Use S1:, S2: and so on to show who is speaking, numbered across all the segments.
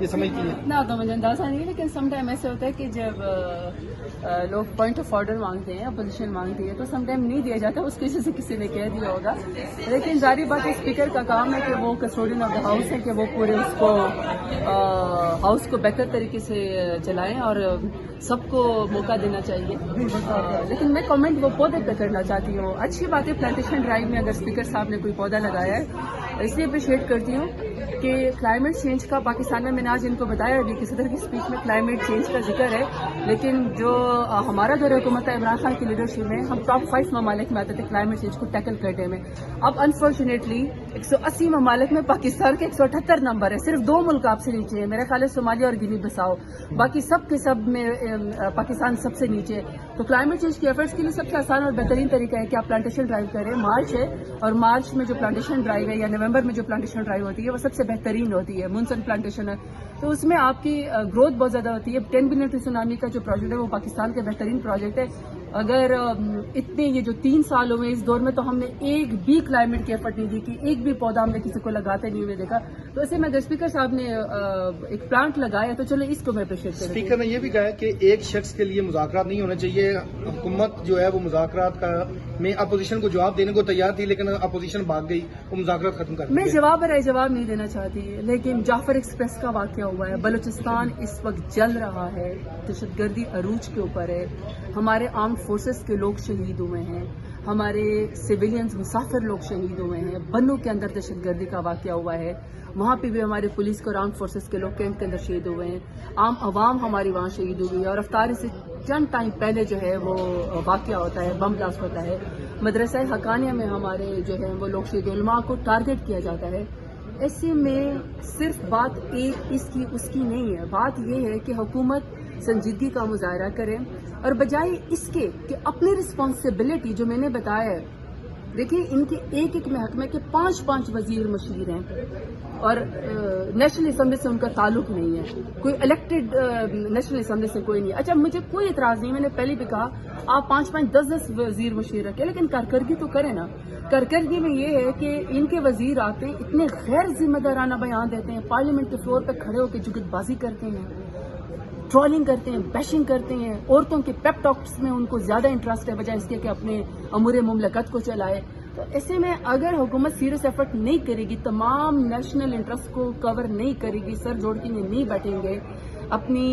S1: یہ سمجھتی ہیں؟
S2: نہ تو مجھے اندازہ نہیں ہے، لیکن سم ٹائم ایسے ہوتا ہے کہ جب لوگ پوائنٹ آف آرڈر مانگتے ہیں، اپوزیشن مانگتی ہے، تو سم ٹائم نہیں دیا جاتا، اس کی وجہ سے کسی نے کہہ دیا ہوگا. لیکن ظاہری بات ہے اسپیکر کا کام ہے کہ وہ کسٹوڈین آف دا ہاؤس ہے، کہ وہ پورے اس کو ہاؤس کو بہتر طریقے سے چلائیں اور سب کو موقع دینا چاہیے. لیکن میں کامنٹ وہ پودے پہ کرنا چاہتی ہوں. اچھی بات ہے پلانٹیشن ڈرائیو میں اگر اسپیکر صاحب نے کوئی پودا لگایا ہے، اس لیے اپریشیٹ کرتی ہوں کہ کلائمیٹ چینج کا پاکستان میں نے آج ان کو بتایا ابھی کہ صدر کی اسپیچ میں کلائمیٹ چینج کا ذکر ہے، لیکن جو ہمارا دور حکومت ہے عمران خان کی لیڈرشپ میں، ہم ٹاپ 5 ممالک میں آتے تھے کلائمیٹ چینج کو ٹیکل کرنے میں. اب انفارچونیٹلی 180 ممالک میں پاکستان کے 178 نمبر ہے. صرف 2 ملک آپ سے نیچے ہیں، میرا خیال ہے صومالیہ اور گینی بساؤ. باقی سب کے سب میں پاکستان سب سے نیچے ہے. تو کلائمیٹ چینج کے ایفرٹس کے لیے سب سے آسان اور بہترین طریقہ ہے کہ آپ پلانٹیشن ڈرائیو کریں. مارچ ہے اور مارچ میں جو پلانٹیشن ڈرائیو ہے یا نومبر میں جو پلانٹیشن ڈرائیو ہوتی ہے وہ سب سے بہترین ہوتی ہے. مونسون پلانٹیشن ہے تو اس میں آپ کی گروتھ بہت زیادہ ہوتی ہے. 10 بلین ٹری سونامی کا جو پروجیکٹ ہے وہ پاکستان کا بہترین پروجیکٹ ہے. اگر اتنے یہ جو 3 سالوں میں اس دور میں تو ہم نے ایک بھی کلائمیٹ کی ایفرٹ نہیں دی کہ ایک بھی پودا ہم نے کسی کو لگاتے نہیں ہوئے دیکھا. تو ایسے میں اگر اسپیکر صاحب نے ایک پلانٹ لگایا تو چلو اس کو میں اپریشیٹ کروں.
S1: اسپیکر نے یہ بھی کہا کہ ایک شخص کے لیے مذاکرات نہیں ہونے چاہیے. حکومت جو ہے وہ مذاکرات کا میں اپوزیشن کو جواب دینے کو تیار تھی، لیکن اپوزیشن بھاگ گئی، وہ مذاکرات ختم کر دی.
S2: میں جواب نہیں دینا چاہتی، لیکن جعفر ایکسپریس کا واقعہ ہوا ہے. بلوچستان اس وقت جل رہا ہے، دہشت گردی عروج کے اوپر ہے. ہمارے آرمڈ فورسز کے لوگ شہید ہوئے ہیں، ہمارے سویلینز مسافر لوگ شہید ہوئے ہیں. بنوں کے اندر دہشت گردی کا واقعہ ہوا ہے، وہاں پہ بھی ہمارے پولیس کو آرمڈ فورسز کے لوگ کیمپ کے اندر شہید ہوئے ہیں. عام عوام ہماری وہاں شہید ہوئی ہے. اور افطار سے چند ٹائم پہلے جو ہے وہ واقعہ ہوتا ہے، بم بلاسٹ ہوتا ہے. مدرسہ حقانیہ میں ہمارے جو ہے وہ لوگ شہید، علماء کو ٹارگٹ کیا جاتا ہے. ایسے میں صرف بات ایک اس کی نہیں ہے. بات یہ ہے کہ حکومت سنجیدگی کا مظاہرہ کرے اور بجائے اس کے کہ اپنی رسپانسبلٹی جو میں نے بتایا ہے، دیکھیں ان کے ایک محکمے کے 5 وزیر مشیر ہیں اور نیشنل اسمبلی سے ان کا تعلق نہیں ہے. کوئی الیکٹڈ نیشنل اسمبلی سے کوئی نہیں ہے. اچھا مجھے کوئی اعتراض نہیں، میں نے پہلے بھی کہا آپ 5 10 وزیر مشیر رکھیں، لیکن کارکردگی تو کریں نا. کارکردگی میں یہ ہے کہ ان کے وزیر آتے ہیں اتنے غیر ذمہ دارانہ بیان دیتے ہیں، پارلیمنٹ کے فلور پہ کھڑے ہو کے جگت بازی کرتے ہیں، ٹرولنگ کرتے ہیں، بیشنگ کرتے ہیں. عورتوں کے پیپ ٹاکس میں ان کو زیادہ انٹرسٹ ہے بجائے اس کے کہ اپنے امور مملکت کو چلائے. تو ایسے میں اگر حکومت سیریس ایفرٹ نہیں کرے گی، تمام نیشنل انٹرسٹ کو کور نہیں کرے گی، سر جوڑ کے نہیں بیٹھیں گے اپنی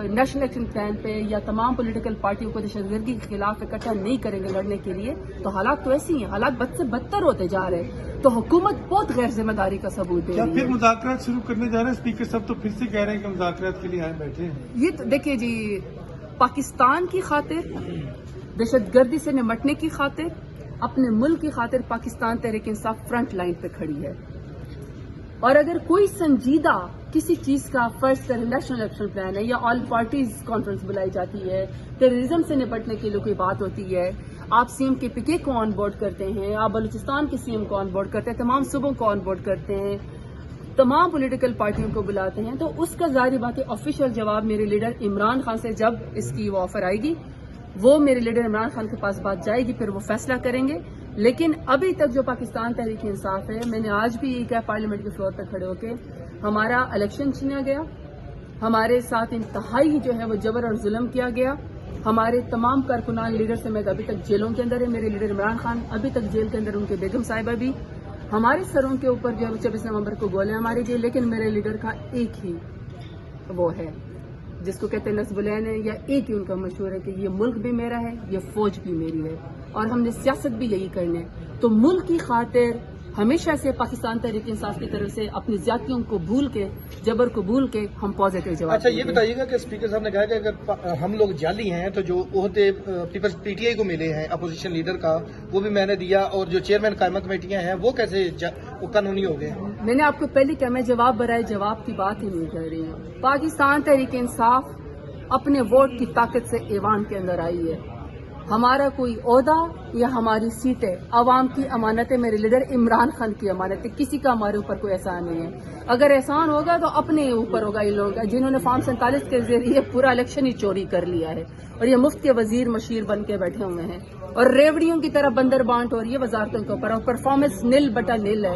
S2: نیشنل ایکشن پلان پہ، یا تمام پولیٹیکل پارٹیوں کو دہشت گردی کے خلاف اکٹھا نہیں کریں گے لڑنے کے لیے، تو حالات تو ایسے ہی ہیں، حالات بد سے بدتر ہوتے جا رہے ہیں. تو حکومت بہت غیر ذمہ داری کا ثبوت دے رہی ہے.
S3: پھر مذاکرات شروع کرنے جا رہے ہیں اسپیکر صاحب، تو پھر سے کہہ رہے ہیں کہ مذاکرات کے لیے آئے بیٹھے ہیں.
S2: یہ تو دیکھیے جی، پاکستان کی خاطر، دہشت گردی سے نمٹنے کی خاطر، اپنے ملک کی خاطر پاکستان تحریک انصاف فرنٹ لائن پہ کھڑی ہے. اور اگر کوئی سنجیدہ کسی چیز کا فرض کرے نیشنل ایکشن پلان ہے یا آل پارٹیز کانفرنس بلائی جاتی ہے، ٹیررزم سے نپٹنے کے لیے کوئی بات ہوتی ہے، آپ سی ایم کے پی کے کو آن بورڈ کرتے ہیں، آپ بلوچستان کے سی ایم کو آن بورڈ کرتے ہیں، تمام صوبوں کو آن بورڈ کرتے ہیں، تمام پولیٹیکل پارٹیوں کو بلاتے ہیں، تو اس کا ظاہری بات ہے آفیشیل جواب میرے لیڈر عمران خان سے جب اس کی وہ آفر آئے گی، وہ میرے لیڈر عمران خان کے پاس بات جائے گی، پھر وہ فیصلہ کریں گے. لیکن ابھی تک جو پاکستان تحریک انصاف ہے، میں نے آج بھی یہ کہا پارلیمنٹ کے فلور پہ کھڑے ہو کے، ہمارا الیکشن چھینا گیا، ہمارے ساتھ انتہائی جو ہے وہ جبر اور ظلم کیا گیا، ہمارے تمام کارکنان لیڈر سمیت ابھی تک جیلوں کے اندر ہے. میرے لیڈر عمران خان ابھی تک جیل کے اندر، ان کے بیگم صاحبہ بھی. ہمارے سروں کے اوپر جو ہے 24 نومبر کو گولیاں ماری گئی، لیکن میرے لیڈر کا ایک ہی وہ ہے جس کو کہتے ہیں نصب العین ہے، یا ایک ہی ان کا مشہور ہے کہ یہ ملک بھی میرا ہے، یہ فوج بھی میری ہے، اور ہم نے سیاست بھی یہی کرنی ہے. تو ملک کی خاطر ہمیشہ سے پاکستان تحریک انصاف کی طرف سے اپنی زیادتیوں کو بھول کے، جبر کو بھول کے ہم پازیٹیو جواب.
S1: اچھا یہ بتائیے گا کہ اسپیکر صاحب نے کہا کہ اگر ہم لوگ جعلی ہیں تو جو عہدے پیپلز پی ٹی آئی کو ملے ہیں اپوزیشن لیڈر کا، وہ بھی میں نے دیا، اور جو چیئرمین قائمہ کمیٹیاں ہیں وہ کیسے وہ قانونی ہو گئے ہیں؟
S2: میں نے آپ کو پہلے کہا، میں جواب برائے جواب کی بات ہی نہیں کر رہی ہوں. پاکستان تحریک انصاف اپنے ووٹ کی طاقت سے ایوان کے اندر آئی ہے. ہمارا کوئی عہدہ یا ہماری سیٹیں عوام کی امانت ہے، میرے لیڈر عمران خان کی امانت ہے، کسی کا ہمارے اوپر کوئی احسان نہیں ہے. اگر احسان ہوگا تو اپنے اوپر ہوگا. یہ لوگ جنہوں نے فارم 47 کے ذریعے پورا الیکشن ہی چوری کر لیا ہے اور یہ مفت کے وزیر مشیر بن کے بیٹھے ہوئے ہیں اور ریوڑیوں کی طرح بندر بانٹ ہو رہی ہے وزارتوں کے اوپر، اور پرفارمنس نل بٹا نل ہے.